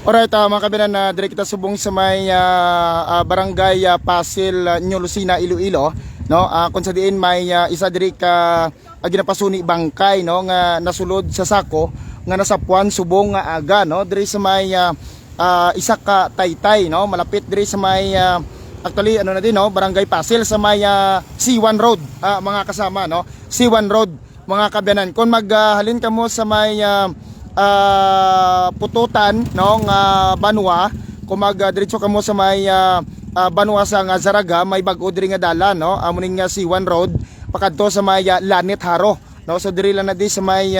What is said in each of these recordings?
Alright, mga kabinan, na dire kita subong sa may barangay Pasil, New Lucena, Iloilo, no? Kung sa diin may isa diri ka ginapasuni bangkay, no, nga nasulod sa sako nga nasapuan subong nga aga, no? Diri sa may isa ka Taytay, no? Malapit diri sa may actually ano na din, no, barangay Pasil sa may C1 Road, mga kasama, no? C1 Road, mga kabinan. Kung maghalin ka mo sa may pututan, no, nga Banwa, kung magdiretso ka mo sa may Banwa sa nga Zaraga, may bag-o diri nga dala, no, amuning nga C1 Road pakadto sa may Lanit Haro, no. So diri lang na di sa may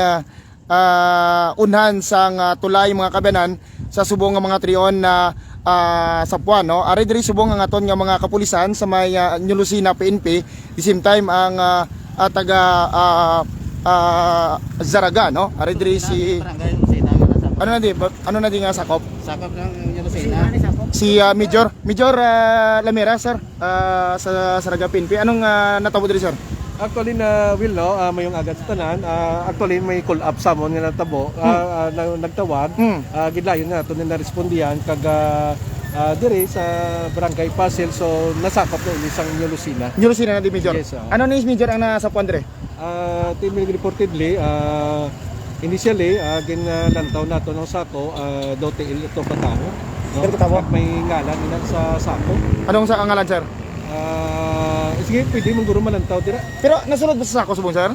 unhan sang tulay, mga kabanan, sa subong nga mga triyon na sapuan, no. Ari diri subong nga aton nga mga kapulisan sa may New Lucena PNP, the same time ang taga Zaraga, no. Ari diri si ano na di nga sakop ng Lucena. si Major Lamera, sir, sa Zaraga PNP. Anong natabo diri, sir? Actually na Will, no, mayong agad sa tanan. Actually may call up samon nga natabo, nagtawag. Gidlayon nga to na respondihan kag dire sa barangay Pasil, so nasakop na isang New Lucena. New Lucena na di, Major. Yes, Ano ni Major ang nasapuan dire? Team reportedly initially ginlantaw nato ng sako dote ito katao, no? Pero katao? At may ngalan ina sa sako. Anong sa ngalan, sir? Sige, pwede mong guro malantaw dira. Pero nasunod ba sa sako subong, sir?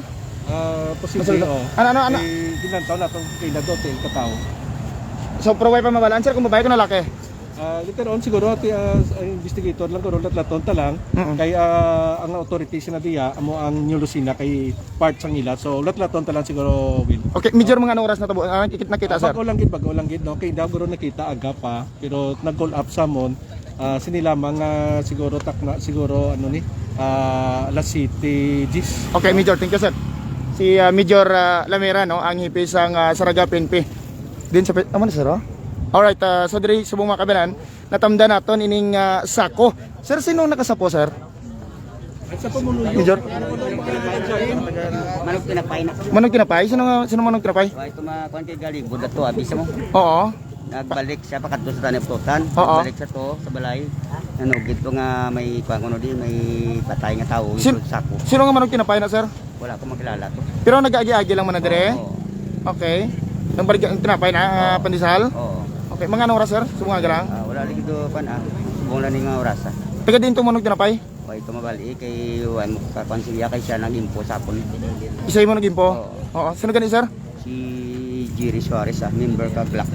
Posible. Nasunod. Ano? Ginlantaw natong kina dote katao. So provide pa mabalaan, sir, kung babae ko na laki? Later on siguro investigator lang guro laton ta lang kay ang authorities na diya amo ang New Lucena kay part sang ila, so laton ta lang siguro Will. Okay, Major, mga anong oras natabo nakita, sir? Bago lang gid no, kay daw guro nakita aga pa pero nag-call up samon sinila mga siguro takna siguro ano ni alas City Gis. Okay, Major, thank you, sir. Si Major Lamera, no, ang hipis sang Zaraga PNP din sa sir, oh? Alright, so diri subong mga kabanan, natamda naton ining sako. Sir, sino nakasapo, sir? Sa pamuluyo. Major? Manong tinapay na. Manong tinapay? Sino manong tinapay? Ito kuan kay galing budat to abis mo. Oo. Nagbalik siya pakadto sa tanip tutan. Oo. Balik sa to sa balay. Ano gito nga may kuan kuno di may patay nga tawo Sin- sa sako. Sino nga manong tinapay na, sir? Wala ko makilala to. Pero nag-agi-agi lang man na dire? Oo. Okay. Nang balik ang tinapay na pandesal? Oo. Okay, mga anong oras, sir? Subong nga lang. Wala lagi do pan subong lang nga oras. Taga din to manong tinapay? Wa ito mabali kay wan mo ka kuan siya kay siya nag-impo sa akon. Isa mo naging po? Oo. Oo. Sino gani, sir? Si Jerry Suarez, member ka Black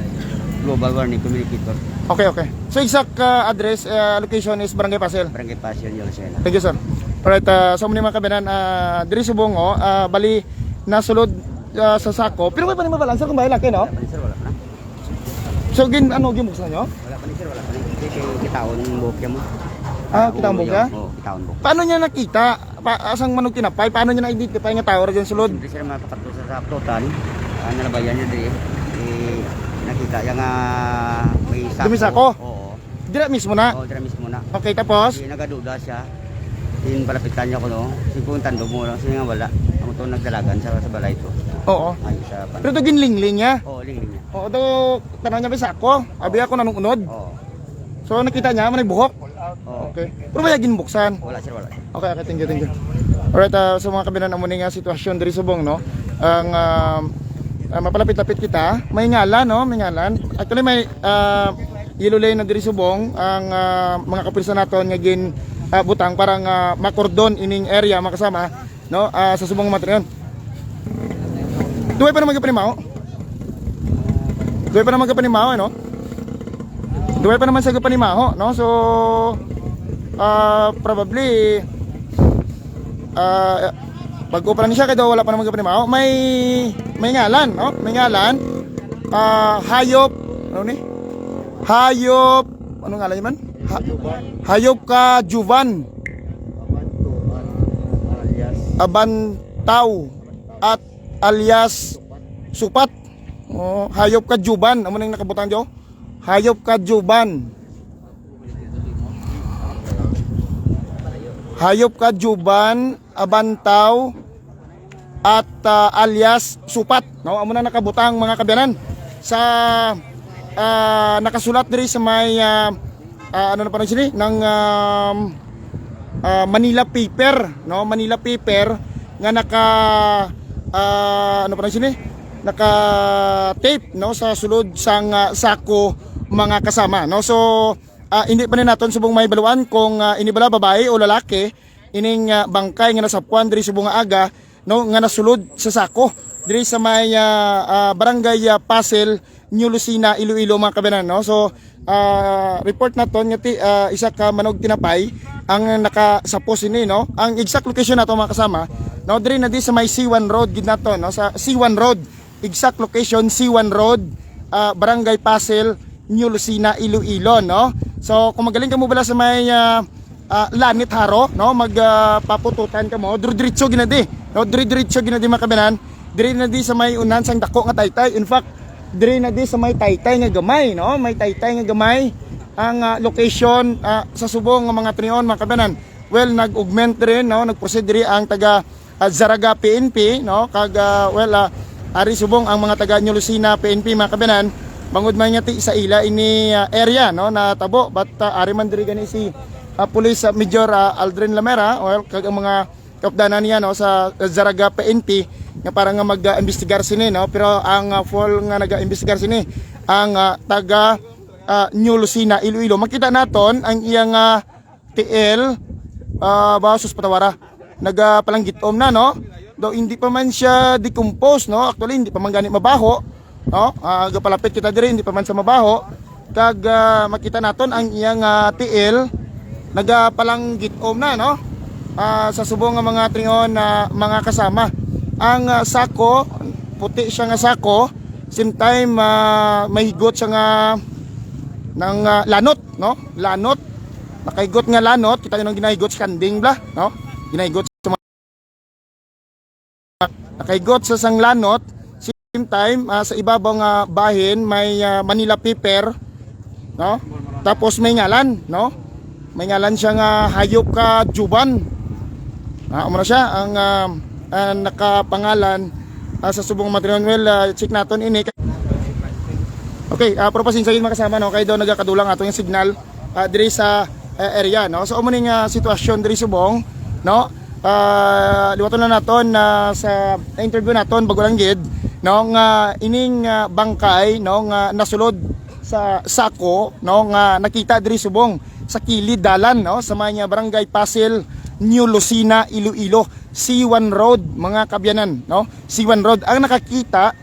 Global Warning Communicator. Okay. So exact address, location is Barangay Pasil. Barangay Pasyon New Lucena. Thank you, sir. Alright, so muna mga kabinan, diri subong, bali nasulod sa sako. Pero may pa ni mabalansa kung bahay laki, no? Wala pa ni sir, wala pa na. So gimuksan nyo? Wala pa ni sir, wala pa ni. Kay kitaon bukya mo. Kita ang buka? Oo, kitaon bukya. Paano niya nakita? Asang manong tinapay? Paano niya na-identify nga tao dyan sulod? Siyempre sir makapato sa saktotan. Nalabayan niya diri. Nakita yang may sako. Dumi sako? Oo. Dira mismo na? Oo, dira mismo na. Okay, tapos? Nagaduda siya. Palapitan niya ko no. Siguro tandog mo lang. Sige nga wala. Amo to nagdalagan sa balay to. Oo. Ay sa pan. Pero ito ginlingling niya? Oo, lingling niya. Oo, ito tanong niya may sako. Abi ako nanong unod. Oo. So nakita niya, manay buhok? Oo. Okay. Pero may ginbuksan? Wala sir, wala. Okay, thank you. Alright, so mga kabinan, amo ni nga sitwasyon diri subong, no. Ang mapalapit-lapit kita, may ngalan, no, may ngalan. Actually may yellow lane na diri subong ang mga kapulisan naton nga gin butang parang makordon ining area makasama, no, sa subong matriyon. Duway pa naman kapanimaw. No. Duway pa naman sa kapanimaw, no. So probably bago pa lang siya kaya wala pa naman kapanimaw. May ngalan, no? May ngalan. Hayop, ano ni? Hayop, anong ngalan niya man? Hayop ka Juvan. Abantaw at alias Supat. Oh, hayop ka Juban. Amo nang nakabutang jo? Hayop ka Juban. Hayop ka Juban, Abantaw at alias Supat. No, amo na nakabutang mga kabyanan sa nakasulat diri sa may ano na pa rin sini ng Manila paper, no? Manila paper nga naka ano pa rin sini naka tape, no, sa sulod sang sako mga kasama, no. So hindi pa rin naton subong may baluan kung ini bala babae o lalaki ining bangkay nga nasapuan diri subong nga aga, no, nga nasulod sa sako diri sa may barangay Pasel, New Lucena, Iloilo mga kabanan, no. So report naton nga isa ka manog tinapay ang nakasapos ini, no. Ang exact location nato mga kasama, no, diri na di sa may C1 Road gid naton, no, sa C1 Road, exact location C1 Road, barangay Pasel, New Lucena, Iloilo, no. So kung magaling ka mo bala sa may Lanit Haro, no, magpapututan ka mo diretso ginadi, no, diretso ginadi mga kabanan, diri na di sa may unan sang dako nga taytay. In fact, diri na di sa may taytay nga gamay, no, may taytay nga gamay ang location sa subong nga mga trion mga kabanan. Well, nag-augment rin, no, nag-proceed diri ang taga Zaraga PNP, no, kag ari subong ang mga taga New Lucena PNP mga kabanan, bangod man ti sa ila ini area, no, na tabo, but ari man diri gani si Police Major Aldrin Lamera, well, kag ang mga kapdanan niya, no, sa Zaraga PNP nga para nga mag-imbestigar sini, no, pero ang full nga nag-imbestigar sini ang taga New Lucena, Iloilo. Makita naton ang iyang TL basos patawara nagapalanggitom na, no, do hindi pa man siya decompose, no, actually hindi pa man gani mabaho, no, gapalapit kita diri hindi pa man sa mabaho, kag makita naton ang iyang TL nagapalanggitom na, no, sa subong nga mga trion na mga kasama. Ang sako puti siya nga sako, same time may higot siya nga ng lanot, no, lanot, nakaigot nga lanot, kita nyo nang ginahigot sa kanding bla, no, ginahigot sa mga nakaigot sa sang lanot, same time sa ibabaw nga bahin may Manila paper, no, tapos may ngalan, no, may ngalan siya nga hayop ka Juban, umuna siya ang nakapangalan sa subong material. Well, check naton ini. Okay, propasin sa mga kasama, no, kay daw nagakadulang ato yung signal diri sa area, no. So umuning sitwasyon diri subong, no, liwaton na naton sa interview naton bago lang gid, no, nga ining bangkay, no, nga nasulod sa sako, no, nga nakita diri subong sa kilid dalan, no, sa mga barangay Pasel, New Lucena, Iloilo, C1 Road mga kabyanan, no, C1 Road ang nakakita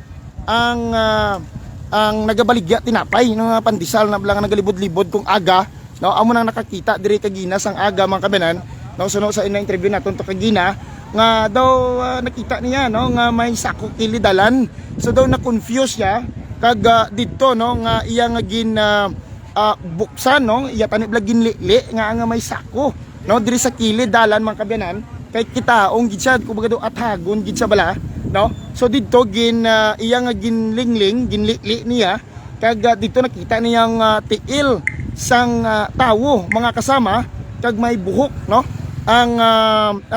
ang nagabaligya tinapay ng pandisal na blang nagalibod-libod kung aga, no, amo nang nakakita diri kagina sang aga mga kabyanan, no. So no, sa interview naton to kagina nga daw nakita niya, no, nga may sako kilid dalan, so daw na confuse siya kag didto, no, nga iya nga gin buksan, no, iya tani blag ginli nga may sako, no, diri sa kilid dalan mga kabyanan, kay kitaong gid siya kumbaga do athagon gid sa bala, no. So didto iya nga ginlingling ginli niya kag didto nakita niyang tiil sang tawo mga kasama kag may buhok, no, ang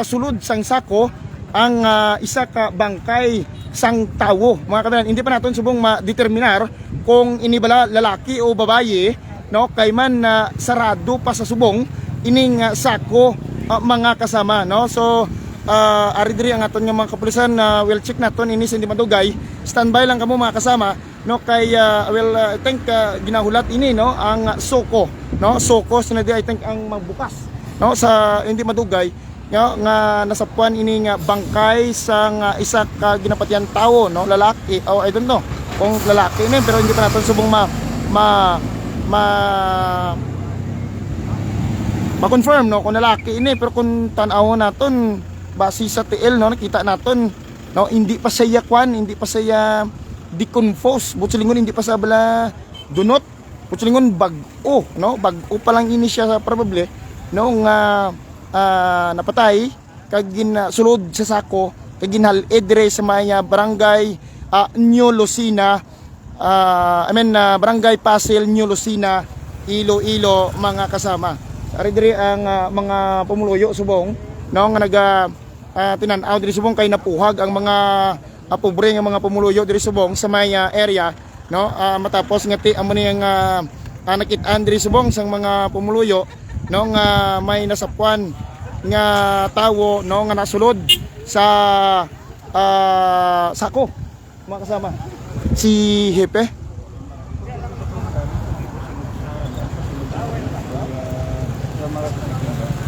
sulod sang sako ang isa ka bangkay sang tawo mga kabyanan. Hindi pa naton subong ma-determinar kung ini bala lalaki o babaye, no, kay man sarado pa sa subong ining sako mga kasama, no. So ari diri ang aton nga mga kapulisan, will check naton ini sa hindi madugay, standby lang kamo mga kasama, no, kay I think ginahulat ini, no, ang soko, no, soko sinadi I think ang magbukas, no, sa hindi madugay, no, nga nasapuan ini nga bangkay sang isa ka ginapatian tawo, no, lalaki, I don't know kung lalaki ini, pero hindi pa naton subong ma-confirm, no, kung lalaki ini, pero kung tan-aw naton base sa TL, no, nakita naton, no, hindi pa siya kwan, hindi pa siya decompose, butsulingon hindi pa sa bala dunot, butsulingon bag-o, no, bag-o pa lang ini siya probably, no, nga napatay kag sulod sa sako kag ginhalid dire sa mga barangay New Lucena, barangay Pasel, New Lucena, Iloilo mga kasama. Ari diri ang mga pumuluyo subong, no, nga naga tinan-aw diri subong kay napuhag ang mga pobre nga mga pumuluyo diri subong sa may area no, matapos nga amo niyang nakit-an diri subong sang mga pumuluyo no nga may nasapuan nga tawo no nga nasulod sa sako mga kasama si Hepe.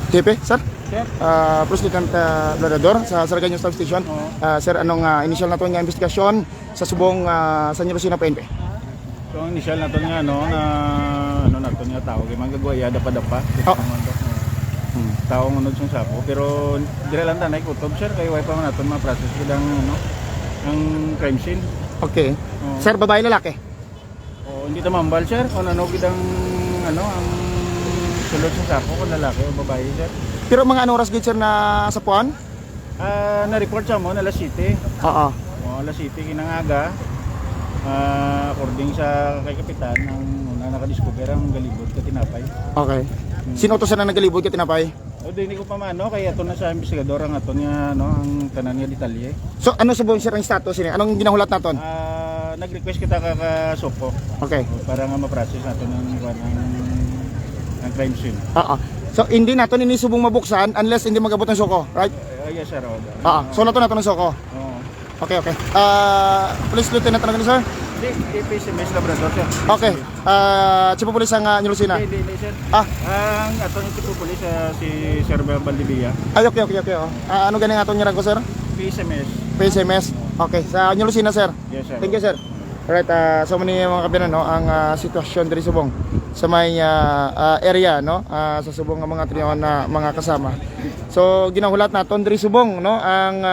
Hepe, sir? Police Lieutenant Bladador sa Saraga Staff Station. Sir, anong initial na to nga investigasyon sa subong sa Lucena PNP? So ang initial na to nga no na ano na to nga tao kay manggagwaya dapa-dapa. Tao ngunod sa sapo pero dire lang tanay kutob sir kay way pa man naton ma-process kidang ano ang crime scene. Okay. Sir, babae lalaki? O hindi ta mambal sir kung ano kidang ano ang sulod sa sapo kung lalaki o babae sir. Pero mga oras gid sir na sapuan? Na-report sa mo na alas 7. Oo. O alas 7 kinangaga. According sa kay kapitan ang una nakadiscover ang galibot ka tinapay. Okay. Sino to sa nagalibot ka tinapay? O di ko pa mano kay ato na sa investigador ang aton nga no ang tanan nga detalye. So ano subong sir ang status niya? Anong ginahulat naton? Nag-request kita ka sopo Okay. para nga ma-process natin ang crime scene. Oo. So hindi naton ini subong mabuksan unless hindi magabot ng soko, right? Yes sir. Oo. So naton ng soko. Oo. Okay, okay. Police Lieutenant na sir? Di PSMS Labrador sir. Okay. Chief of Police ang Lucena. Hindi sir. Ang atong tipo pulis si Sir Valdivia. Ay, okay, okay, okay. Ano ganing aton niya ko sir? PSMS. PSMS. Okay, sa Lucena sir. Yes sir. Thank you sir. Alright, so mani mga kabinan no, ang sitwasyon diri subong sa may area no, sa subong nga mga trinawan na mga kasama. So ginahulat naton diri subong no, ang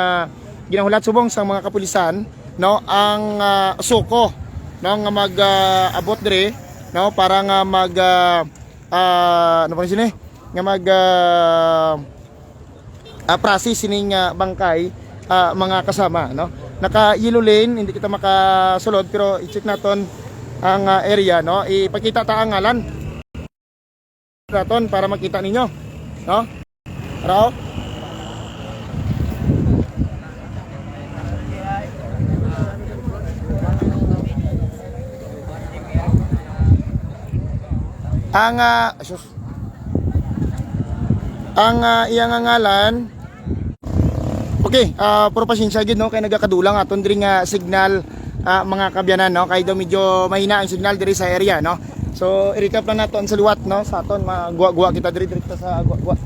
ginahulat subong sa mga kapulisan no, ang suko no nga mag-abot diri no para nga mag ano pa sini nga mag process sining bangkay mga kasama no. Naka yellow lane, hindi kita makasulod pero i-check naton ang area no. Ipakita ta ang ngalan naton para makita ninyo no. Rao. Ang iyang ngalan. Okay, puro pasensya gid no kay nagakadulang aton diri nga signal mga kabyanan no kay daw medyo mahina ang signal diri sa area no. So i-recap lang naton sa liwat no sa aton magwa-gwa kita diri sa gwa-gwa.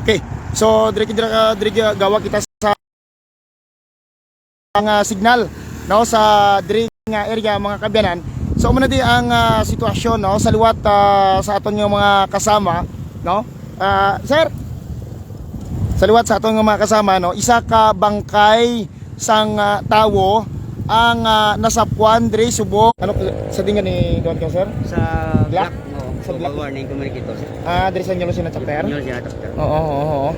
Okay. So diri gawa kita sa ang signal no sa diri nga area mga kabyanan. So muna di ang sitwasyon no sa liwat sa aton nga mga kasama no. Sir, sa liwat sa aton nga mga kasama no, isa ka bangkay sang tawo ang nasapuan diri subong ano sa dingan ni Don ka sir? Sa Black? Black, no. Sa Sa Black. warning communicator sir. Diri sa Lucena chapter? Yun siya doctor. Oo.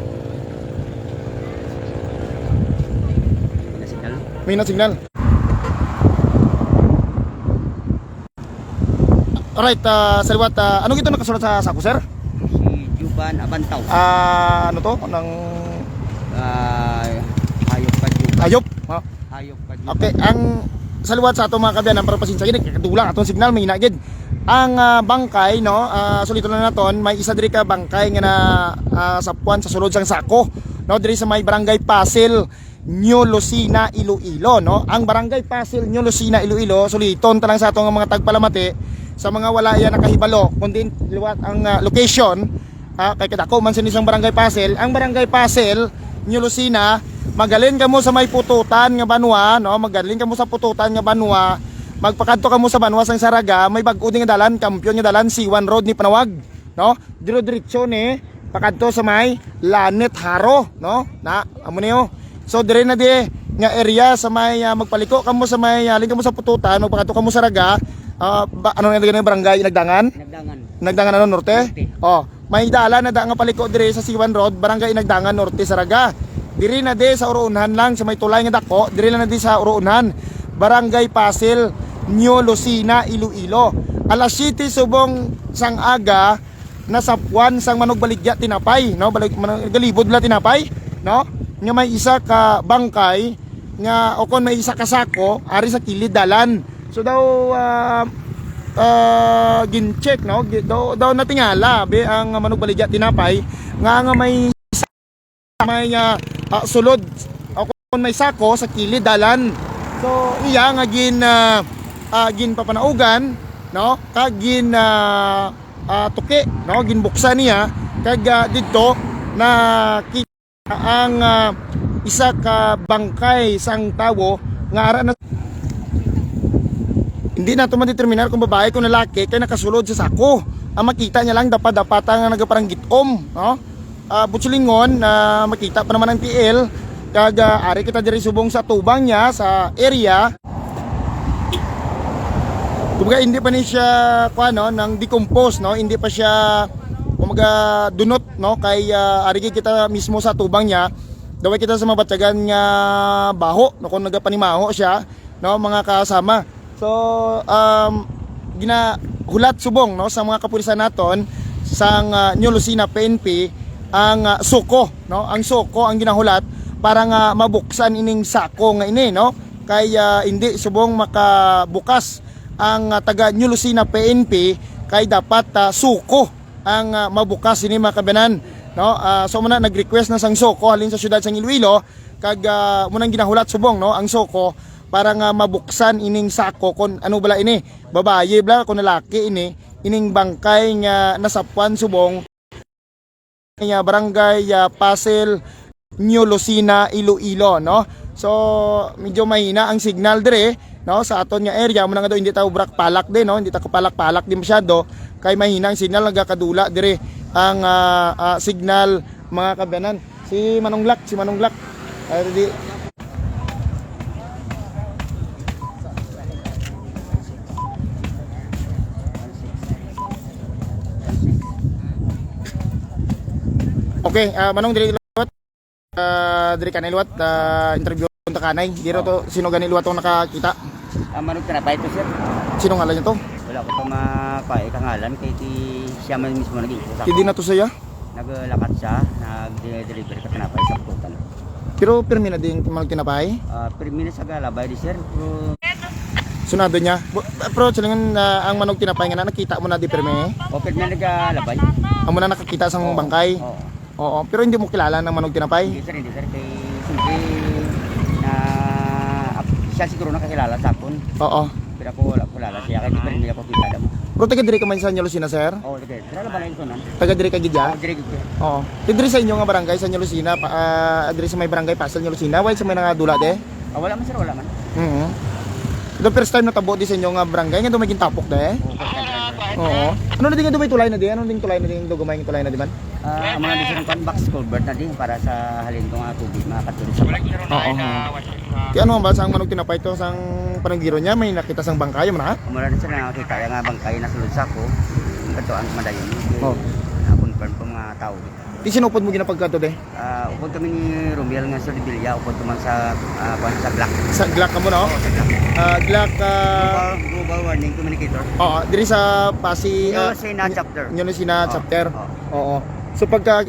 Na signal. May na signal. Alright, sa liwat, ano gito nakasulat sa sako, sir? Si Juban Abantaw. Ano to? Nang Hayop pa Juban. hayop? Hayop pa Juban. Okay, ang sa liwat sa ato mga kabyan, ang parapasensya gid, kadulang atong signal, may hinagid. Ang bangkay, no, sulito na naton, may isa diri ka bangkay nga na sapuan sa sulod sang sako, no, diri sa may barangay Pasil, New Lucena, Iloilo, no. Ang barangay Pasil, New Lucena, Iloilo, suliton ta lang sa atong mga tagpalamati sa mga wala yan nakahibalo, kundi liwat ang location, kay kadako man sa isang barangay Pasil. Ang barangay Pasil, New Lucena, magalin ka mo sa may pututan nga banwa, no, magalin ka mo sa pututan nga banwa. Magpakadto ka mo sa banwa sang Saraga, may bag-o nga dalan, kampiyon nga dalan, C1 Road ni Panawag, no? Diro-diretso ni pakadto sa may Lanet Haro, no? Na amo niyo. So dire na di nga area sa may magpaliko ka mo sa may aling ka mo sa pututan, magpakadto ka mo sa Saraga, ano nga yung barangay Nagdangan? Nagdangan ano norte? Oh, may dalan na da nga paliko dire sa C1 Road, barangay Nagdangan norte Saraga. Dire na di sa Uruunhan lang sa may tulay nga dako, dire na di sa Uruunhan. Barangay Pasil, New Lucena, Iloilo. alas 7 subong sang aga nasapuan sang Manug Baligya tinapay, no? Galibod la tinapay, no? Nga may isa ka bangkay nga o kon may isa ka sako ari sa kilid dalan. So daw gin-check, no? Daw natingala be ang Manug Baligya tinapay nga may sulod o kon may sako sa kilid dalan. So iya nga gin papanaugan, no? Kag gin tuki, no? Ginbuksan niya kag didto na kita ang isa ka bangkay sang tawo nga ara na hindi na to madeterminar kung babae kung lalaki kay nakasulod sa sako. Ang makita niya lang dapat nga nagaparang gitom, no? Butsulingon na makita pa naman ang PL kag ari kita diri subong sa tubang niya sa area. Kumbaga hindi pa ni siya kuano nang decompose, no? Hindi pa siya kumaga dunot, no? Kay ari kita mismo sa tubang niya. Daway kita sa mabatyagan nga baho, no? Kung nagapanimaho siya, no, mga kasama. So ginahulat subong, no, sa mga kapulisan naton sang New Lucena PNP ang suko, no? Ang suko ang ginahulat para nga mabuksan ining sako nga ini, no? Kay hindi subong makabukas ang taga New Lucena PNP kay dapat suko ang mabukas ini mga kabanan, no? So muna nag-request na sang suko halin sa syudad sang Iloilo kag munang ginahulat subong, no, ang suko para nga mabuksan ining sako kon ano bala ini, babaye bala kon lalaki ini, ining bangkay nga nasapuan subong nga barangay Pasil, New Lucena, Iloilo, no? So medyo mahina ang signal dire, no, sa aton nga area mo nga daw hindi tayo brak palak din, no? Hindi ta kapalak-palak din masyado kay mahina ang signal nagakadula dire ang signal mga kabanan. Si Manong Lak di okay, Manong diri liwat diri kanay liwat interview ta kanay. Diro to sino gani liwat tong nakakita? Manug tinapay to sir. Sino ngalan niya to? Wala ko pa mapae kangalan kay siya man mismo naging usap. Hindi na to saya. Naglakat siya, nag-deliver ka tinapay sa pututan. Pero pirmi na din Manong tinapay. Pirmi na sa galabay di sir. Sunado niya. Pero silingan ang Manong tinapay nga nakita mo na di pirmi. O pirmi na nagalabay. Amo na nakakita sang bangkay. Oo. Oo, pero hindi mo kilala ng Manong tinapay. Hindi sir. Kay simple na siya siguro nakakilala sa akon. Oo. Pero ako wala kilala siya kaya hindi ako kilala mo. Pero taga diri ka man sa New Lucena, sir? Oo, sige. Tara ba na ito nan? Taga diri ka gidya? Dire gid. Oo. Diri sa inyo nga barangay sa New Lucena, diri sa may barangay Pasil New Lucena, way sa may nangadula de. Wala man sir, wala man. The first time natabo di sa inyo nga barangay nga dumay gintapok de. Oo. Ano na din nga dumay tulay na di? Ano ding tulay na din dugumay ng tulay na di man? Ang mga design kan box culvert na din para sa halin ko nga tubig makatulog sa back. Oo. Kaya ano ba sang Manong tinapay to sang pananggiro niya may nakita sang bangkay mo na? Mula na sila nakakita yung nga bangkay na sulod sa ko. Ito ang madayon. Oo. Na-confirm ko mga tao. Di sinupod mo ginapagkato de? Upod kami ni Romiel nga sa Libilia, upod ko man sa Glock. Sa Glock ka mo no? Glock Global Warning Communicator. oo, diri sa Pasi New Lucena chapter. New Lucena chapter. Oo. Oo. So pagka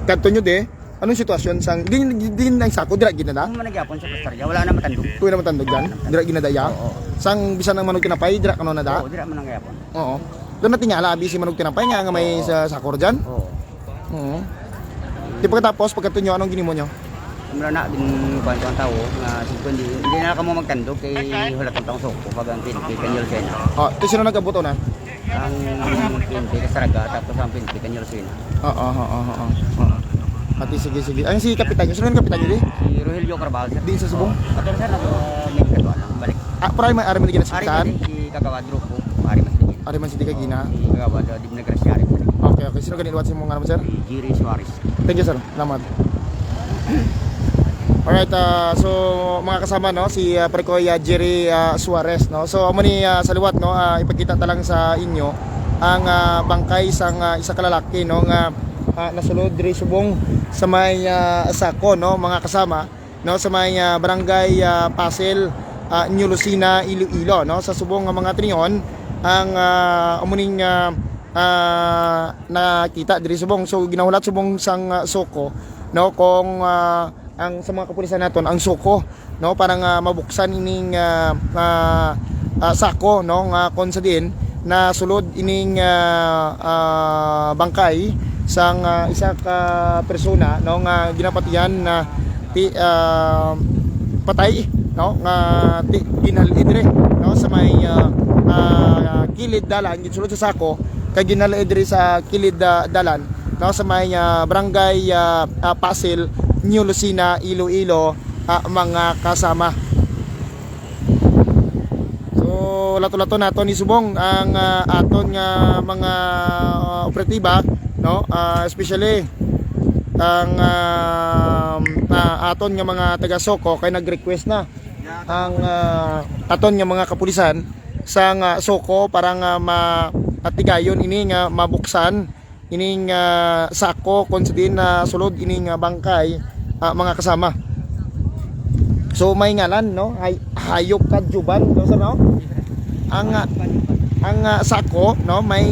kanto nyo de, anong sitwasyon sang din ang sako dira ginada? Kung managapon sa Pastarya, wala na matandog. Kuwi na matandog diyan. Dira ginadaya. Oo. Sang bisan ng Manong tinapay dira kano na da? Oo, dira man nangyapon. Oo. Doon natingala abi si Manong tinapay nga may sa sakor diyan. Oo. Oo. Di pagkatapos pagkanto nyo anong ginimo nyo? Mula na din kwento ang tao nga siguro hindi na kamo magtandog kay hulat ang taong soko pag ang PNP New Lucena. Oh, to sino nagabuto na? Ang PNP Kasaraga tapos ang PNP New Lucena. Oo. Pati sige. Ay si kapitan nyo, sino ang kapitan nyo di? Si Rogelio Carvajal sir. Din sa Subong? Ato sir may katuan ang balik. Para may ari man gina sa Ari kapitan. man si Kagawa Grupo, ari man sige. Ari man si di kagina. Si Kagawa di Negrasya ari man. Okay. Sino ganito sa mga naman sir? Si Jiri Suarez. Thank you sir. Salamat. Alright, so mga kasama no, si Precoy Jerry Suarez no. So amo ni sa liwat no, ipakita ta lang sa inyo ang bangkay sang isa ka lalaki no nga nasulod diri subong sa may sako no, mga kasama no, sa may barangay Pasil, New Lucena, Iloilo no. Sa subong nga mga trinyon ang umuning nakita diri subong. So ginahulat subong sang suko, no, kung ang sa mga kapulisan naton ang suko, no, para nga mabuksan ining sako, no, nga kon sa din na sulod ining bangkay sang isa ka persona, no, nga ginapatihan na patay, no, nga ginhalid dire, no, sa may kilid dalan gisulod sa sako kay ginhalid dire sa kilid dalan, no, sa may barangay Pasil, New Lucena, Iloilo, mga kasama. So lato-lato naton ni subong ang aton nga mga operatiba, no, especially ang aton nga mga taga Soko kay nag-request na ang aton nga mga kapulisan sa Soko para nga matigayon ini nga mabuksan ining sako kon sa din na sulod ining bangkay, mga kasama. So may ngalan, no, hayop kadjuban, no, sir, no? Ang sako, no, may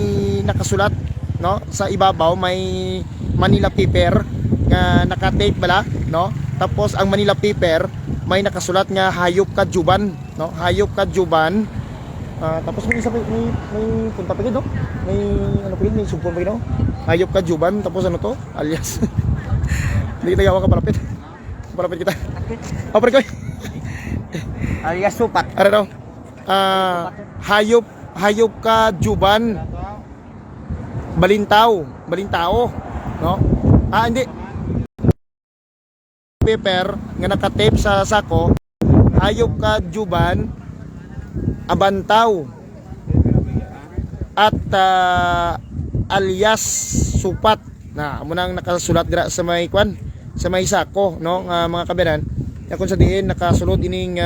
nakasulat, no, sa ibabaw may Manila paper nga naka-tape bala, no? Tapos ang Manila paper may nakasulat nga hayop kadjuban, no? Hayop kadjuban. Tapos may isa pa, may punta pa gid, no? May ano pa gid, may sugpon pa gid, no? Hayop kadjuban, tapos ano to? Alias. Hindi kita gawa ka palapit. Palapit kita. Opre ko. Alias supat. Ano daw? Hayop kadjuban. Balintao, no? Hindi. Paper nga naka-tape sa sako, hayop kadjuban, abantaw, at alias supat. Na amo nang nakasulat dira sa may kwan, sa may sako, no, nga mga kabayan. Ya kung sa diin nakasulod ining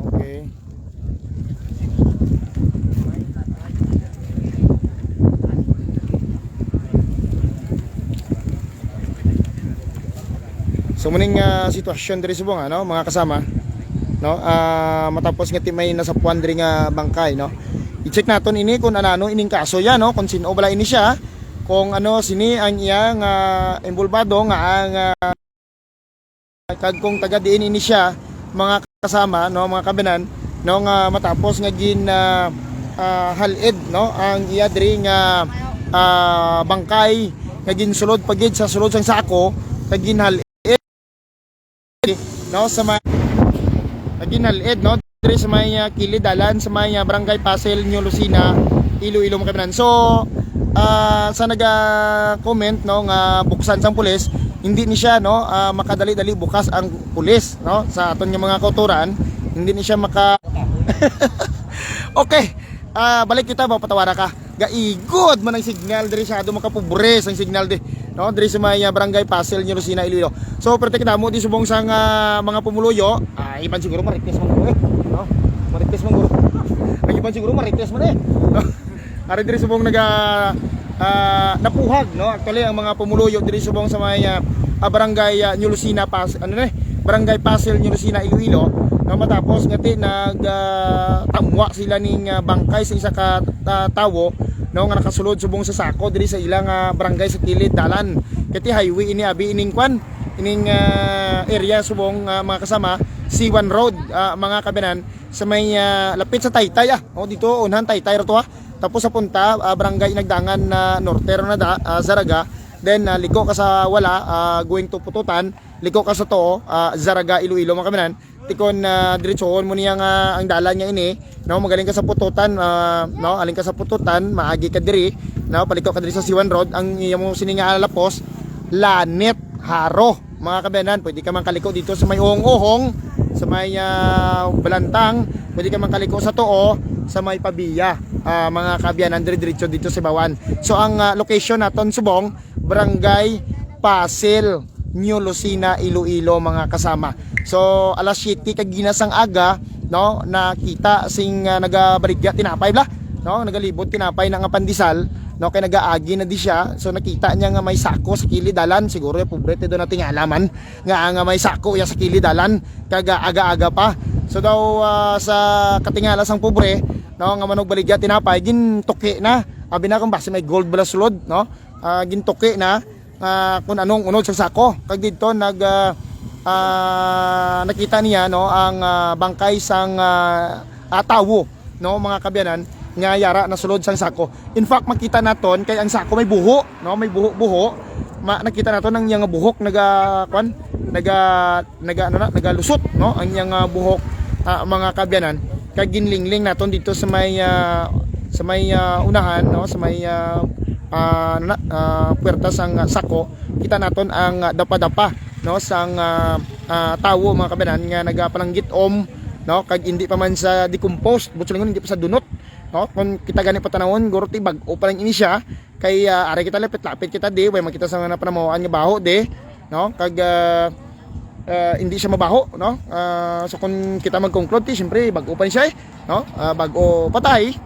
okay. So muning sitwasyon diri subong, ano, mga kasama, no, matapos nga may nasapuan diri nga bangkay, no. I-check naton ini kung ano ining kaso ya, no, kung sino bala ini siya, kung ano sini ang iyang involvado nga ang kung taga diin ini siya, mga kasama, no, mga kabanan, no, nga matapos nga gin halid, no, ang iya diri nga bangkay nga ginsulod pagid sa sulod sang sako kag ginhalid, no, sa may ginhalid, no, diri sa may kilid dalan sa may barangay Pasil, New Lucena, Iloilo, mga kabanan. So sa naga-comment, no, nga buksan sang pulis, hindi ni siya, no, makadali-dali bukas ang pulis, no, sa aton nga mga kauturan, hindi ni siya maka okay, balik kita ba patawara ka gaigod man ang signal diri sa ado makapubres ang signal di, no, diri sa may barangay Pasil, New Lucena, Iloilo. So protect mo di subong sang mga pumuluyo, iban siguro marites man ko, no, marites man guro ang iban siguro marites man, no? Ari diri subong napuhag, no, actually ang mga pumuluyo diri subong sa may barangay New Lucena, barangay Pasil, New Lucena, Iloilo, no, matapos ngati tamwa sila ning bangkay sa isa ka tawo, no, nga nakasulod subong sa sako diri sa ilang barangay sa kilid dalan kati highway ini abi ining kwan ining area subong mga kasama C1 Road, mga kabanan, sa may lapit sa Taytay, dito unhan Taytay ra to, tapos sa punta barangay Inagdangan na Nortero na Zaraga, then liko ka sa wala going to Pututan, liko ka sa to Zaraga, Iloilo, mga kabanan, tikon diretsohon mo niya ang dalan niya ini, no, magaling ka sa Pututan, no, aling ka sa Pututan, maagi ka diri, no, paliko ka diri sa C1 Road, ang iyong sininga alapos Lanet Haro, mga kabanan. Pwede ka man kaliko dito sa may uhong-uhong, sa may Balantang, pwede ka man kaliko sa Too, sa may Pabiya, mga kabayan, diretso dito sa Bawan. So ang location naton subong barangay Pasil, New Lucena, Iloilo, mga kasama. So alas 7 kag ginasang aga, no, nakita sing nagabaligya tinapay bla, no, nagalibot tinapay nga pandesal, no, kay nagaagi na di siya. So nakita niya nga may sako sa kilid dalan, siguro pobre do nating alaman nga may sako ya sa kilid dalan kaga aga-aga pa. So daw sa katingala sang pobre, no, nga manog baligya tinapay gin tuki na. Abi na kung base may gold bala sulod, no. Gin tuki na kung anong unod sa sako. Kag dito nakita niya, no, ang bangkay sang tawo, no, mga kabyanan nga yara na sulod sang sako. In fact makita naton kay ang sako may buho, no, may buho. Nakita naton ang iyang buhok nagalusot, no, ang iyang buhok, mga kabyanan. Kay ginlingling naton dito sa may unahan, no, sa may puwerta sang sako. Kita naton ang dapa-dapa, no, sang tawo, mga kabyanan, nga nagapalanggit no, kag hindi pa man sa decompose, butsulingon hindi pa sa dunot, no. Kung kita gani patanawon guro ti bag-o pa lang ini siya kay ari kita lapit kita di way makita sa nga panamuan nga baho di, no, kag hindi siya mabaho, no. So kung kita mag-conclude ti syempre bag-o pa siya, no, bag-o patay,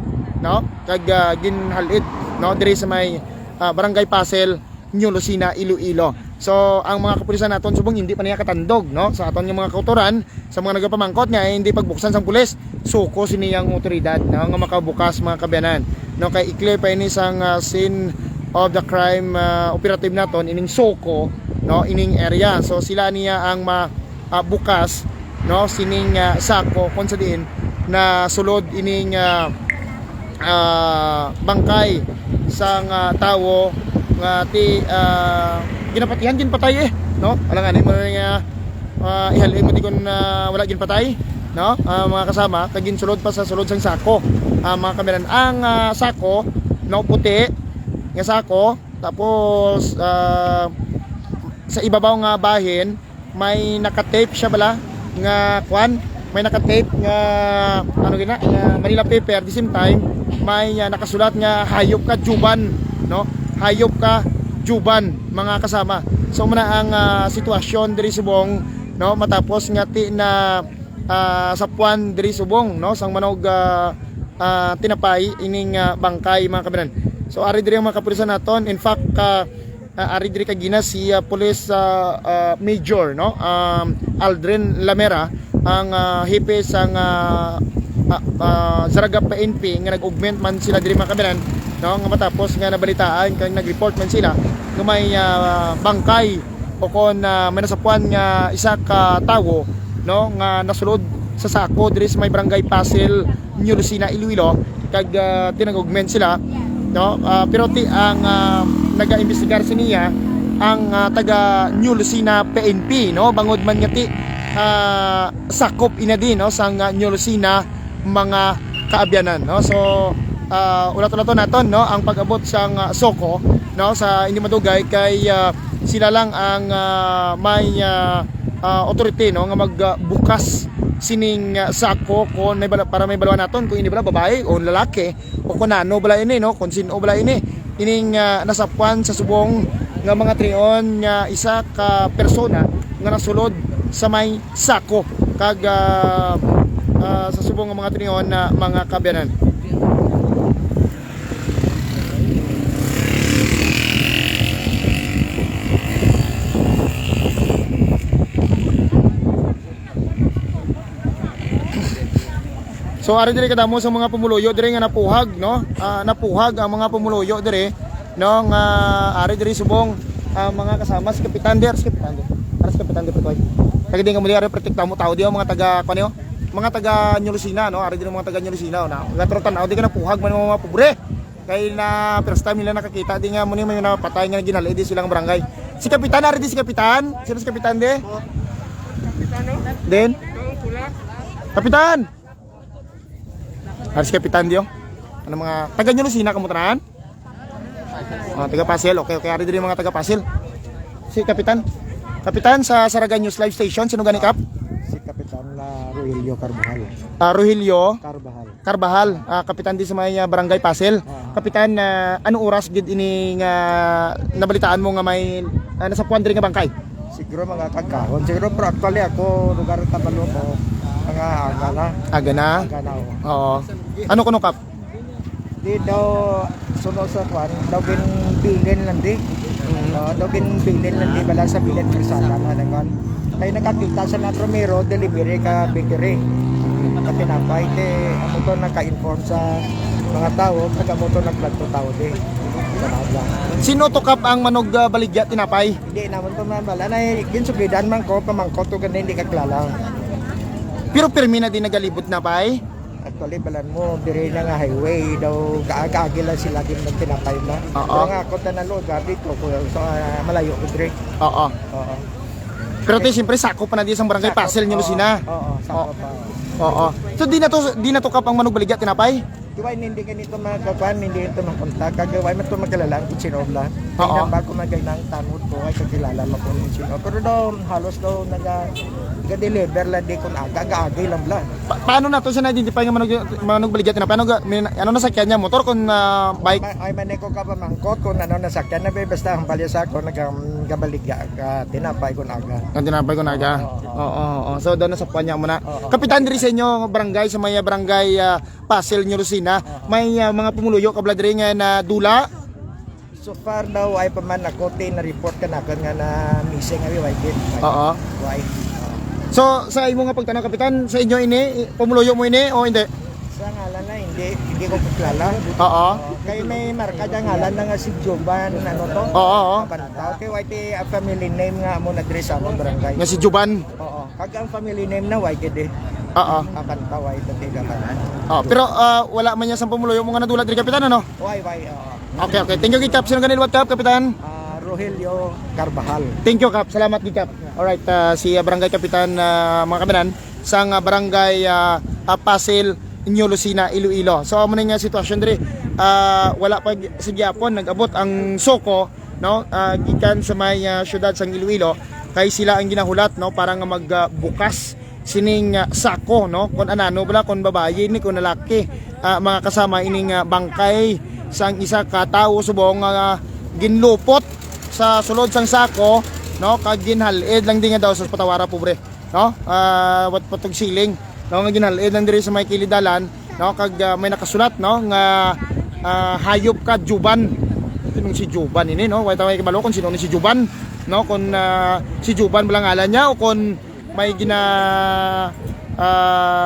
no, kag ginhalid, no, diri sa may Barangay Pasel, New Lucena, Iloilo. So ang mga kapulisan naton subong hindi pa niya katandog, no, sa aton yung mga kautoran sa mga nagapamangkot nga hindi pagbuksan sang pulis suko siniyang otoridad, no, nga makabukas, mga kabyanan, no, kay i-clear pa ini sang scene of the crime operative naton ining suko, no, ining area. So sila niya ang bukas, no, sining sako kung sa diin na sulod ining bangkay sang tawo nga ti ginapatihan gin patay no, alangan mo nga ihalin mo di kun wala gin patay, no, mga kasama, kagin sulod pa sa sulod sang sako, mga kameran. Ang sako, no, puti nga sako, tapos sa ibabaw nga bahin may nakatape siya bala nga kwan, may nakatape nga nga Manila paper. At the same time may nakasulat nga hayop ka juban, no, hayop ka juban, mga kasama. So muna ang sitwasyon diri subong, no, matapos nga ti na sapuan diri subong, no, sang manog tinapay ining bangkay, mga kabinan. So ari diri ang mga kapulisan naton. In fact ari diri kagina si Police Major, no, Aldrin Lamera, ang hepe sang Zaraga PNP nga nag-augment man sila diri, mga kabinan, no, nga matapos nga nabalitaan kag nag-report man sila nga may bangkay o kon may nasapuan nga isa ka tawo, no, nga nasulod sa sako diri sa may Barangay Pasel, New Lucena, Iloilo. Kag tinag-augment sila, no, pero ti ang naga-imbestigar siniya ang taga New Lucena PNP, no, bangod man nga ti sakop ina din, no, sang New Lucena, mga kaabyanan, no. So ulat-ulato naton, no, ang pag-abot sang soko, no, sa hindi madugay kay sila lang ang may authority, no, nga magbukas sining sako kung may bala, para may balawan naton kung ini bala babae o lalaki o kung ano bala ini, no, kung sino bala ini ining nasapuan sa subong nga mga trion nga isa ka persona nga nasulod sa may sako kag sa subong nga mga trion na mga kabyanan. So ari diri kadamo sa mga pumuluyo diri nga napuhag, no, napuhag ang mga pumuluyo diri, no, nga ari diri subong mga kasama si Kapitan der, si Kapitan Petoy. Kag di nga muli ari protekta mo tao di mga taga kanyo, mga taga New Lucena, no, ari diri mga taga New Lucena na gatrotan di ka napuhag man mga pobre. Kay na first time nila nakakita di nga muni may napatay nga ginalay di silang barangay. Si Kapitan ari di si Kapitan. Sino si Kapitan de? Kapitano? Den? Kapitan. Harus Kapitan Dio. Ano mga taga New Lucena kamo tanan? Taga Pasel. Okay, ari diri mga taga Pasel. Si Kapitan. Kapitan sa Saraga News Live Station, sino gani kap? Si Kapitan Rogelio Carbajal. Rogelio Carbajal. Kapitan di sa may Barangay Pasel. Kapitan, anong oras gid ini nga nabalitaan mo nga may nasapuan diri nga bangkay? Siguro mga kagkahon. Siguro pero actually ako lugar Tabalo ko mga aga na. Aga na? Aga na. Oo. Ano kuno kap? Di daw sunod sa kwan, daw bilin lang di. Daw bilin lang di bala sa bilet persada na kwan. Kaya nakakita sa na Romero delivery ka bakery. Katinapay te amo to naka-inform sa mga tao, kagamo to nagplanto tao di. Sino to kap ang manog baligya tinapay? Hindi naman to man bala na ginsugidan man ko pamangko to ganda hindi kaklala. Pero permi na din nagalibot na pay. Actually, balan mo, diri na nga highway daw, kaagil lang sila din ng tinapay na. Oo. Pero nga ako tanalo, gabi ko, so malayo ko diri. Oo. Oo. Pero te siyempre sako pa na di sa barangay Pasel New Lucena. Oo, sako pa. Oo. So di na to kap ang manog baligya tinapay. Diway hindi ganito makakuan, hindi ito makontak. Kagaway man ito magkalalaan kung sino bla. Oo. Kaya bago magaynang tanod ko, ay kakilala mo kung sino. Pero daw, halos daw nag-deliver lang di kung aga-agay lang bla. Paano na to siya na-identify nga manog baligya tinapay? Ano nasakyan niya? Motor kung bike? Ay maneko ka pa mangkot kung ano nasakyan na ba basta ang palya ako nagabaligya ka tinapay kung aga. Ang tinapay ko na aga. Oo. So doon nasa niya muna. Kapitan diri sa inyo barangay sa may barangay Pasel New Lucena, may mga pumuluyo kabla diri nga na dula. So far daw ay paman ako na report ka na nga missing abi why din. Oo. Why? So sa imo nga pagtanong kapitan, sa inyo ini pumuluyo mo ini o hindi? Sa ngalan na hindi ko kilala. Oo. Kay may marka dyan ngalan na nga si Joban ano to? Oo. Kapantaw kay why a family name nga mo na diri sa among barangay. Nga si Juban. Oo. Kag ang family name na why gid. Oo. Kapantaw why to tiga kanan. Pero wala man niya sa pumuluyo mo nga nadula diri kapitan ano? Why oo. Okay. Thank you Kap. Sino ganil what Kap kapitan? Rogelio Carvajal. Thank you Kap. Salamat Kap. Alright, si barangay kapitan mga kabanan sang barangay Pasel New Lucena, Iloilo. So amo na nga sitwasyon diri. Wala pa sa gyapon nag-abot ang soko no gikan sa may syudad sang Iloilo kay sila ang ginahulat no para nga magbukas sining sako no kun anano bala kun babaye ni kun lalaki mga kasama ining bangkay sang isa ka tawo subong ginlupot sa sulod sang sako no kag ginhalid lang din nga daw sa patawara pobre no wat patog siling no nga ginhalid lang diri sa may kilidalan no kag may nakasulat no nga hayop ka Juban. Sinong si Juban ini no way taway kabalo kun sino ni si Juban no kun si Juban bala ngalan niya o kun may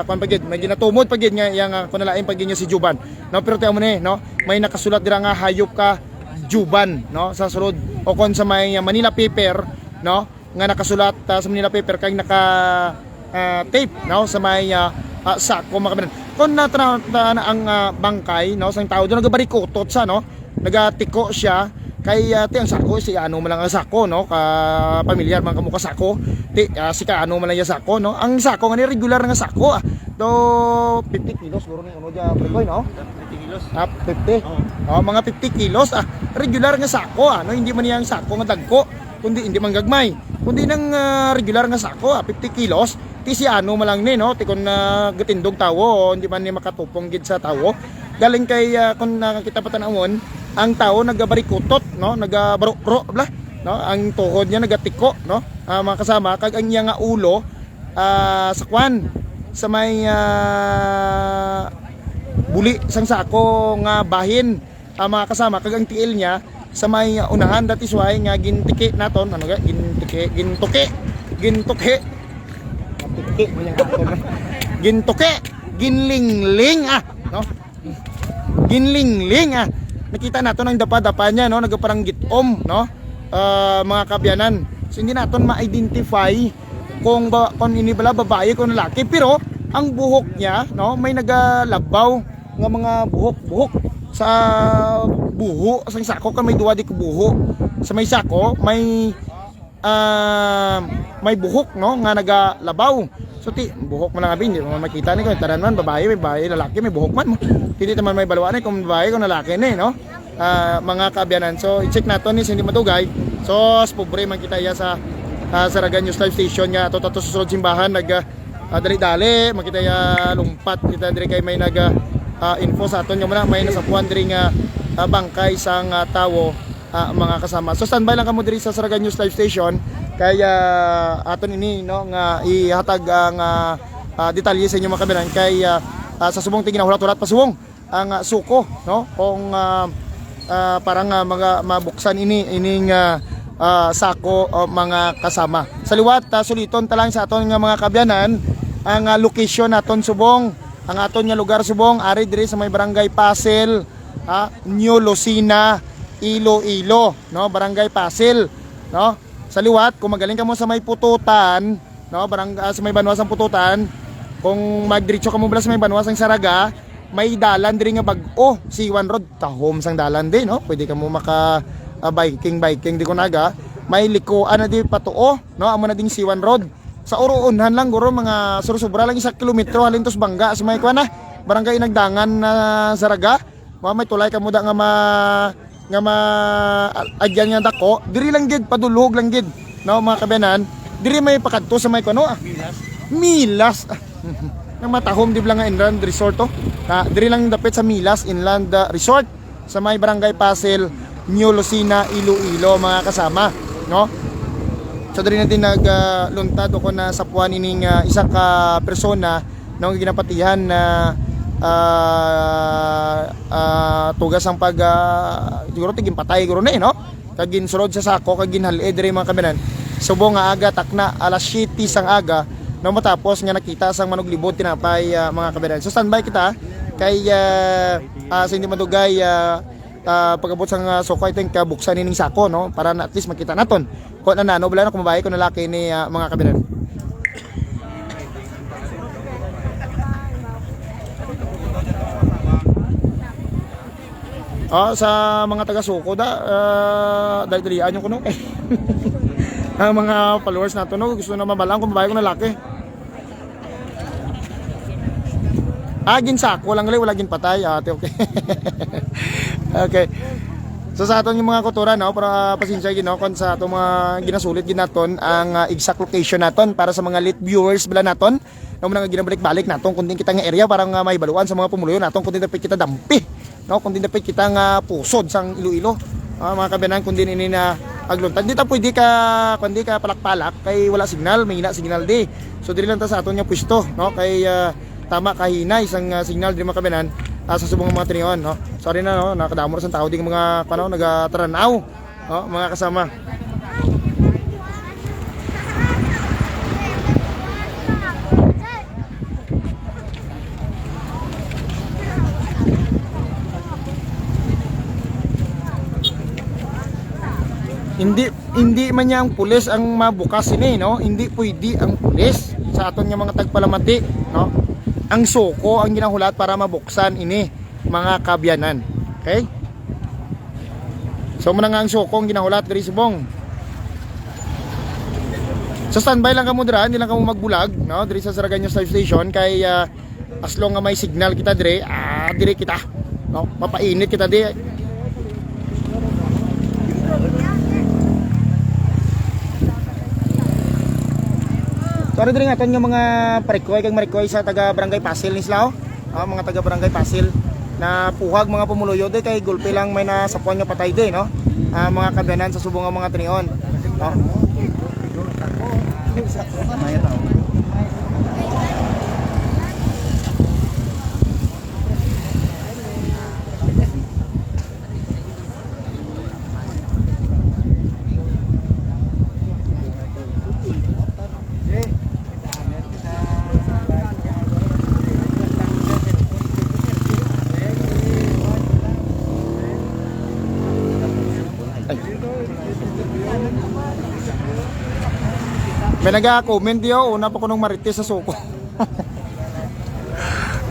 kun pagid may ginatumod pagid nga yang kun nalain pagid niya si Juban no pero tiamo ni no may nakasulat dira nga hayop ka Juban no sa sulod o kun sa may Manila paper no nga nakasulat sa Manila paper kay naka tape no sa may sako mga kun natana ang bangkay no sang tao do nagabarikotot sa no nagatiko siya kay ti ang sako si ano man lang ang sako no ka pamilyar man kamo ka sako ti si ka ano man lang yung sako no ang sako nga ni regular nga sako do 50 kilos siguro ni uno dia prekoy no 50 kilos 50 mga 50 kilos regular nga sako no hindi man yang sako nga dagko kundi hindi man gagmay kundi nang regular nga sako 50 kilos ti si ano man lang ni no ti kun gatindog tawo hindi man ni makatupong gid sa tawo galing kay kun nakita pa tanawon ang tao nagabarikutot no nagabaro bla no ang tuhod niya nagatiko no mga kasama kag ang iya nga ulo sa kwan sa may buli sang sako nga bahin mga kasama kag ang tiil niya sa may unahan that is why nga gintiki naton ano ga gintuki ginlingling no ginlingling nakita naton ang dapa-dapa niya no nagaparang gitom no mga kabyanan so hindi naton ma-identify kung ini bala babae kung lalaki pero ang buhok niya no may nagalabaw nga mga buhok sa buho sa sako kan may duwa di ko buho sa may sako may buhok no nga nagalabaw so ti buhok man lang abi hindi mo makita ni ko tanan man babae lalaki may buhok man hindi naman may balawaan kung babae kung lalaki ni no mga kaabyanan so i-check nato ni hindi matugay so pobre man kita ya sa Saragan News Live Station nga to susunod simbahan dali-dali makita ya lumpat kita diri kay may info sa aton nga may nasapuan diri nga bangkay sang tawo mga kasama so standby lang kamo diri sa Saragan News Live Station kaya aton ini no nga ihatag ang detalye sa inyo mga kameran kay sa subong tingin hulat-hulat pasubong ang suko, no? Kung parang mabuksan ining sako mga kasama. Sa liwat suliton talang sa aton nga mga kabyanan ang location naton subong, ang aton nga lugar subong ari diri sa may barangay Pasil, New Lucina, Iloilo, no? Barangay Pasil, no? Sa liwat kung magaling ka mo sa may Pututan, no? Sa may Banwasang Pututan, kung magdiretso ka mo bala sa may Banwasang Saraga, may dalan diri nga bag-o C1 Road, tahom sang dalan din, no? Pwede ka mo maka biking di ko naga, may likuan na di patuo, no? Amo na ding C1 Road. Sa uruunhan lang guro mga surusubra lang 1 kilometro halin tos Bangga sa may kuan na barangay Nagdangan na Saraga. May tulay ka mo da nga agyan nga dako, diri lang gid padulog lang gid, no mga kabyanan. Diri may pakadto sa may kuno Milas. Nang matahom di lang nga inland resort to. Diri lang dapit sa Milas Inland Resort sa may barangay Pasil, New Lucina, Iloilo mga kasama, no? So diri natin nagluntad ko na sapuan ining isa ka persona nang ginapatihan na tugas ang pag siguro tiging patay guro na no? Kagin sulod sa sako kagin halid diri mga kabyanan. Subong nga aga takna alas 7 sang aga nang matapos nga nakita sang manuglibot tinapay mga kabyanan. So standby kita kay sa hindi madugay pagabot sang soko I think buksan ining sako, no, para na at least makita naton kung ano bala na kumabahay ko nalaki ni mga kabyanan. Sa mga taga-suko dali-dalian yung kuno ang mga followers nato, no, gusto na mabalang kung babae ko na laki. Ginsako lang gali, wala gin patay. Ate, okay. Okay. So sa aton yung mga kultura, no, para pasensya gid, no, kon sa aton mga ginasulit gid naton ang exact location naton para sa mga lit viewers bala naton. No, mga ginabalik-balik naton kundi kita nga area para nga may baluan sa mga pumuluyo naton kundi dapat kita dampi. No, kundi dapat kita nga pusod sang Iloilo. Mga kabyanan kundi ini na agluntad. Di ta pwede ka kundi ka palak-palak kay wala signal, may hina signal di. So diri lang ta sa aton nga pwesto, no, kay tama kahina isang signal diri mga kabyanan sa subong mga tinion, no. Sorry na, no, nakadamo ra sang tao ding mga nagataranaw, no, mga kasama. Hindi man niya ang pulis ang mabukas ini, no? Hindi pwede ang pulis sa aton nga mga tagpalamati, no? Ang suko ang ginahulat para mabuksan ini mga kabyanan. Okay? So muna nga ang suko ang ginahulat diri subong. So standby lang kamo dira, hindi lang kamo magbulag, no? Diri sa Saraganyo Live Station kay as long nga may signal kita diri, diri kita, no? Mapainit kita di. So ano din natin yung mga parikoy kag marikoy sa taga Barangay Pasil ni Slao, mga taga Barangay Pasil na puhag mga pumuluyo di kay gulpe lang may nasapuan nga patay di, no, mga kabyanan sa subong nga mga tinion, no. May nag-comment diyo, una pa ko nung marites sa suko.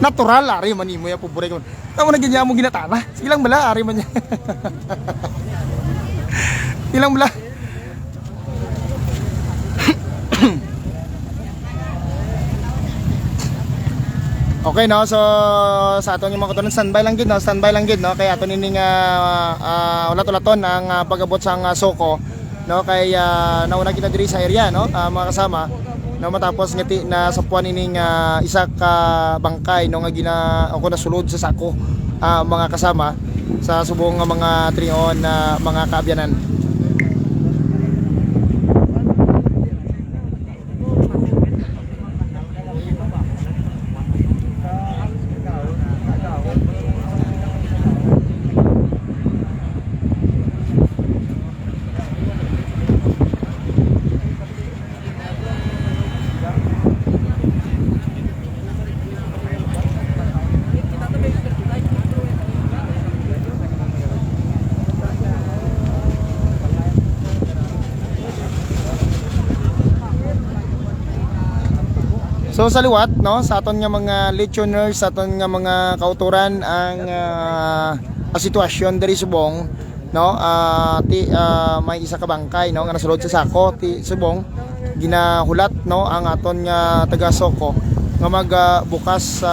Natural, ari man mo ya pubure ko. Tamo na ganyan mo ginatana. Sige lang bala, ari man niya. Ilang bala. Okay, no, so sa aton yung mga kutunan standby lang gid, no, kay aton ini nga ulat-ulaton ang pagabot sang soko, no, kay nauna kita diri sa area, no, mga kasama, no, matapos ngiti na sapuan ini nga isa ka bangkay no nga ako nasulod sa sako, mga kasama sa subong nga mga trion na mga kaabyanan. So sa liwat no sa aton nga mga listeners, sa aton nga mga kauturan ang sitwasyon diri subong no may isa ka bangkay no nga nasulod sa sako ti subong ginahulat no ang aton nga taga Soko nga magbukas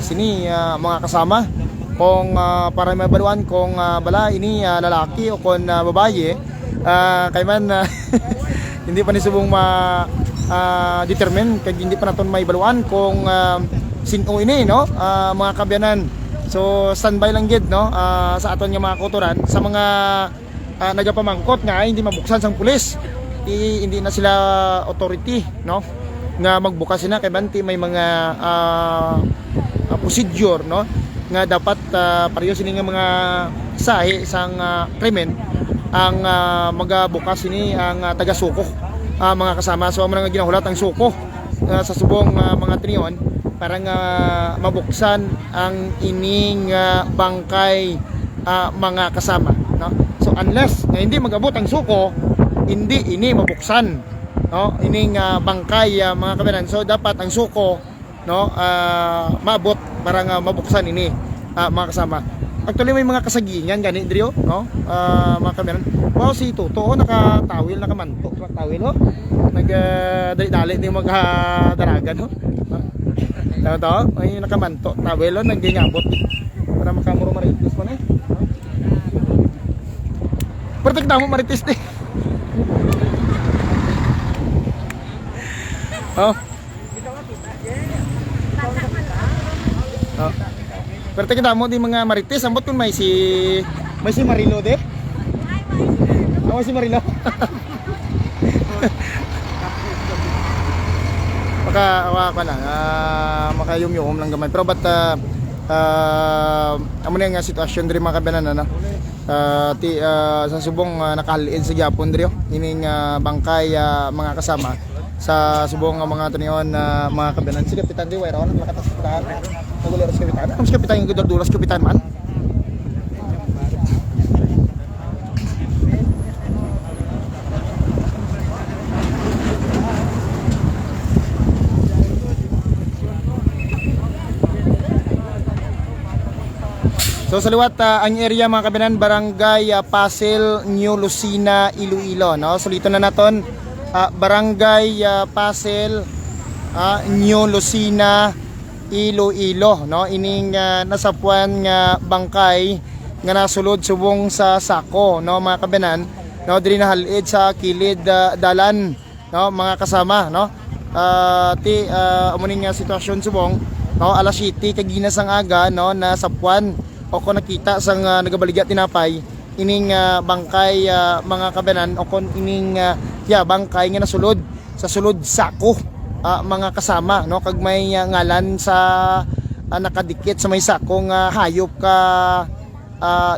sini mga kasama kung para mabaluan kung bala ini lalaki o kung babaye kay man hindi pa ni subong determine kay hindi pa naton may baluan kung sino ini no mga kabyanan. So standby lang gid no sa aton nga mga kauturan sa mga nagapamangkot nga hindi mabuksan sang pulis. Hindi na sila authority no nga magbukas na kay banti may mga procedure no nga dapat pareho sini nga mga sahi sang krimen ang magabukas ini ang taga Suko mga kasama. So amo nga ginahulat ang Suko sa subong mga tinion para nga mabuksan ang ining bangkay mga kasama no. So unless nga hindi magabot ang Suko, hindi ini mabuksan no ining bangkay mga kabayan. So dapat ang Suko no maabot para nga mabuksan ini mga kasama. Actually may mga kasagingan gani diri no mga kabayan. Wow, si Toto nakatawil, nakamanto tawil ho. Nagdali-dali di magdaragan ho. Tato, ay nakamanto tawil ho, nagingabot para makamuro maritis man eh. Perfect na mo maritis di. Oh. Oh. Pero kita mo di mga marites, ambot kun may si Marilo de. May si Marilo. Maka lang, makayum-yum lang gamay. Pero but amo na nga sitwasyon diri mga kabanan no. Sa subong nakahaliin sa Japon diri ining bangkay mga kasama sa subong mga tanion mga kabanan. Si Kapitan di wala na makatas kita. Nagulo sa kapitan. Ang kapitan yung gudor-dulas kapitan man. So sa liwat ang area mga kabanan Barangay Pasil, New Lucena, Iloilo no. So dito na naton Barangay Pasil, New Lucena, Iloilo no. Ining nasapuan nga bangkay nga nasulod subong sa Sako no mga kabanan no. Diri na halid sa kilid dalan no mga kasama no. Amuning sitwasyon subong no alas 7 kaginas ang aga no nasapuan o kung nakita sang nagabaligya tinapay ining bangkay mga kabanan o kung ining bangkay nga nasulod sa sulod Sako mga kasama no kag may ngalan sa nakadikit sa may sako nga hayop ka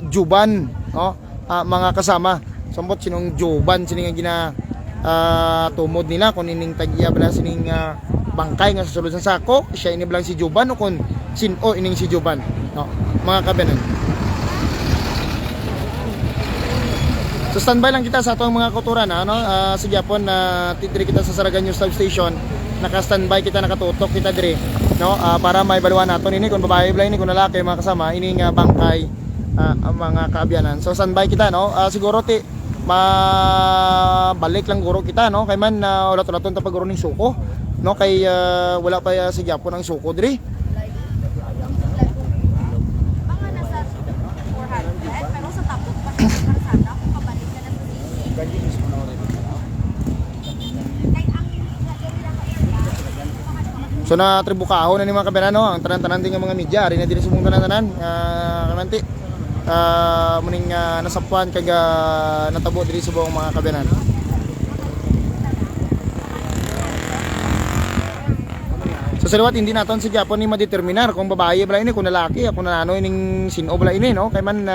juban no mga kasama. Sambot sinong juban sini nga gina tumod nila kung ining tagya bala sining bangkay nga sa sulod sa sako siya ini bilang si juban o kung sino ining si juban no mga kabanan. So standby lang kita sa atong mga kauturan no sa Japon diri kita sa Saragan News Station naka-standby kita nakatutok kita diri no para maibaluan naton ini kung babae bala ini kung lalaki mga kasama ini nga bangkay mga kaabyanan. So standby kita no siguro mabalik lang guro kita no kay man ulat-ulaton ta paguro ning Suko no kay wala pa sa Japon ang Suko diri. So na tribukahon na ni mga kabanan no ang tanan-tanan ding mga media ari na diri sumong tanan-tanan kananti muning nasapuan kag natabo diri subong mga kabanan. So sa liwat hindi naton si Japon ni madeterminar kung babae bala ini kung lalaki kung ano ining sino bala ini no kay man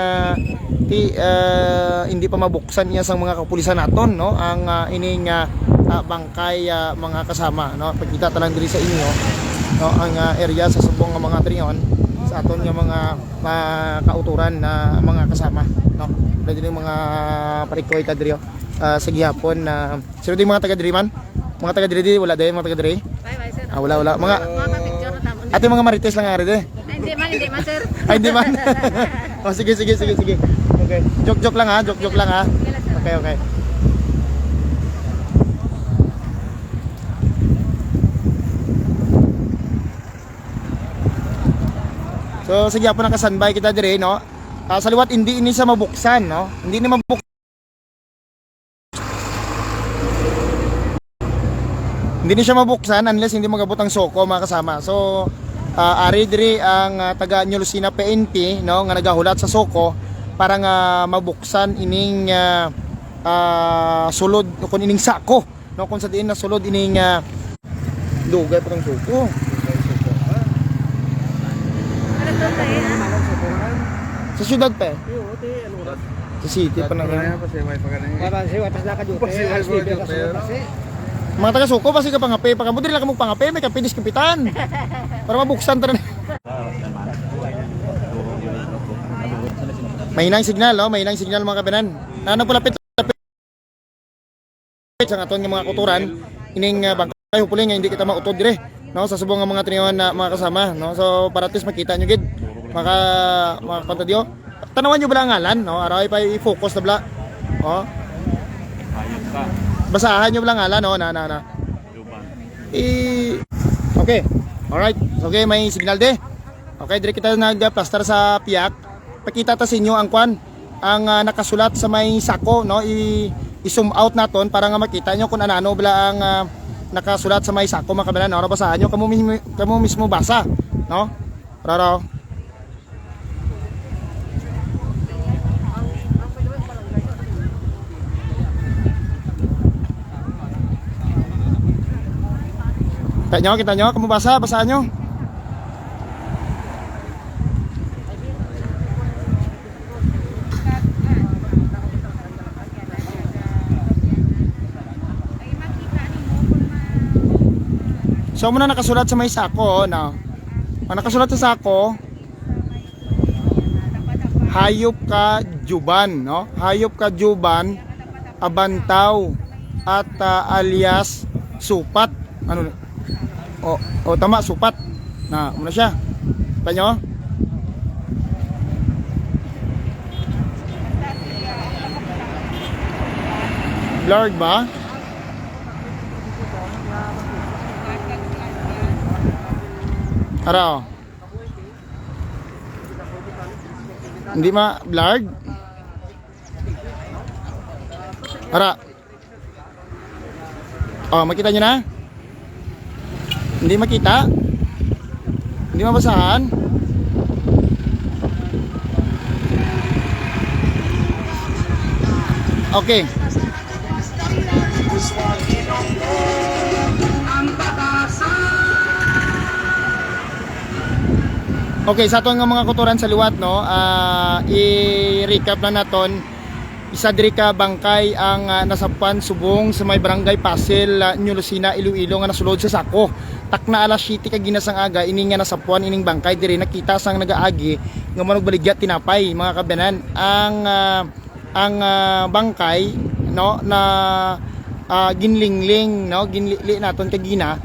hindi pa mabuksan niya sang mga kapulisan naton no ang ining bangkay mga kasama no pagkita talang diri sa inyo no ang area sa subong nga mga triyon sa aton nga mga kauturan na mga kasama no dili mga parikoy ta diri sa gihapon sino di mga taga diri man mga taga diri wala day mga taga diri Bye-bye, sir. Wala. Mga Mga picture na tamo. ate mga marites lang nga rin eh. Hindi man, sir. Ay, di man. Sige. Okay. Joke lang ha. Joke lang ha. Okay. So sige po nakasanbay kita dire no. Sa liwat hindi ini siya mabuksan no. Hindi ni mabuksan. Hindi ni siya mabuksan unless hindi magabot ang soko mga kasama. So ari dire ang taga New Lucena PNP no nga nagahulat sa soko para nga mabuksan ining sulod kun ining sako no kung sa diin na sulod ining dugay pa ng soko. Sa syudad pa eh. Sa city pa na yan. Para si watas na kadute. Mga taga suko basi ka pangape, pagamo diri lang kamo pangape may kapinis kapitan. Para mabuksan ta na. Mahinang signal, no? Mahinang signal mga kabanan. Ano po lapit sa aton nga mga kuturan ining bangkay hupuli nga hindi kita mautod dire, no? Sa subong nga mga tiniwan na mga kasama, no? So para at least makita nyo gid mga pantadyo. Tanawan nyo bala ang ngalan, no? Aray pa i-focus na bala. Oh. Basahan nyo bala ang ngalan, no? Na. Okay. Alright. Okay, may signal de. Okay, dire kita nag-plaster sa piyak. Pakita ta sa inyo ang kwan, ang nakasulat sa may sako, no? I-zoom out naton para nga makita nyo kung ano bala ang nakasulat sa may sako mga kabanan, no? Basahan nyo, kamo mismo basa, no? Raro. Kita nyo, kamu basahan nyo. So muna nakasulat sa may sako, no? Ang nakasulat sa sako, hayop ka juban, no? Hayop ka juban, abantaw at alias supat. Ano? Tama, supat. Na, muna siya. Tanyo? Blurred ba? Ara. Hindi blurred? Ara. Makita nyo na? Hindi makita? Hindi mabasahan? Okay. Okay, sa ato nga mga kuturan sa liwat, no, i-recap na naton. Isa diri ka bangkay ang nasapuan subong sa may barangay Pasil, New Lucena, Iloilo nga nasulod sa sako. Takna alas 7 ka ginasang aga ini nga nasapuan ining bangkay diri nakita sang nagaagi nga manog baligya tinapay mga kabanan. Ang bangkay, no, na ginlingling, no, ginlili naton kagina.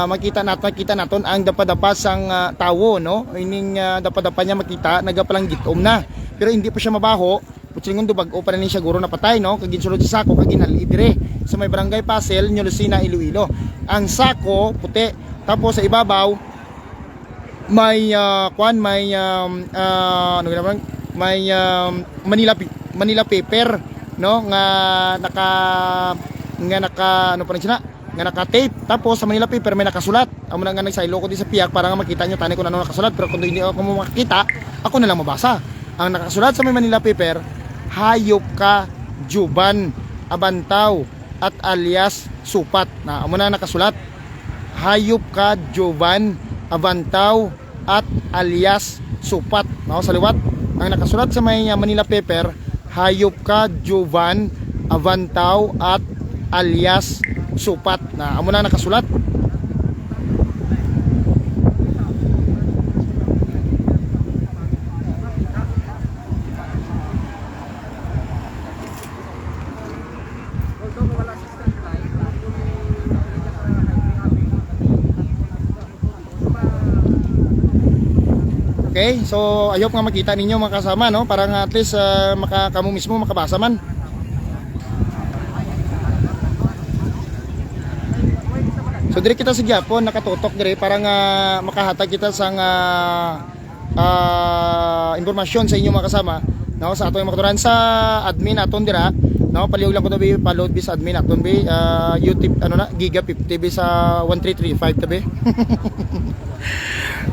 Makita naton ang dapadapa sang tawo, no, ining dapadapa niya makita nagapalang gitom na pero hindi pa siya mabaho. Putsingon dubag-o pa rin siya guro na patay, no, kaginsulod sa sako kaginali dire sa may barangay Pasil, New Lucena, Iloilo. Ang sako puti, tapos sa ibabaw may Manila paper, no, nga naka ano pa rin siya nga naka-tape. Tapos sa Manila paper may nakasulat. Amo na nga nagsaylo ko di sa piyak para nga makita nyo tani kung ano nakasulat, pero kung hindi ako makita, ako na lang mabasa. Ang nakasulat sa may Manila paper, hayop ka juban, abantaw at alias supat. Na amo na nakasulat, hayop ka juban, abantaw at alias supat. No, sa liwat ang nakasulat sa may Manila paper, hayop ka juban, abantaw at alias supat. Na amo na nakasulat. Okay? So I hope nga makita ninyo mga kasama, no? Para nga at least kamo mismo makabasa man. So dire kita sa gyapon nakatutok dire para nga makahatag kita sa nga impormasyon sa inyo mga kasama, no, sa ato yung makaturan sa admin aton dira, no, palihog lang ko to bi pa-load bi sa admin aton bi YouTube ano na giga 50 bi sa 1335 tabi.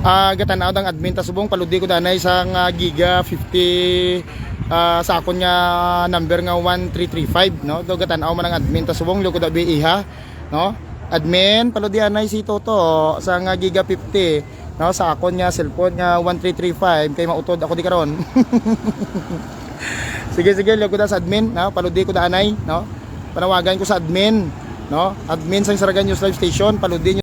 Gatanaw ang admin ta subong paludi ko danay sa nga giga 50 sa akon nga number nga 1335, no, do gatanaw man ang admin ta subong luko da bi iha, no. Admin, paludian na si Toto sa nga giga 50, no, sa akon nga cellphone nga 1335 kay mautod ako di karon. Sige lugo da sa admin, no, paludi ko da anay, no. Panawagan ko sa admin, no, admin sa Saragan News Live Station, paludi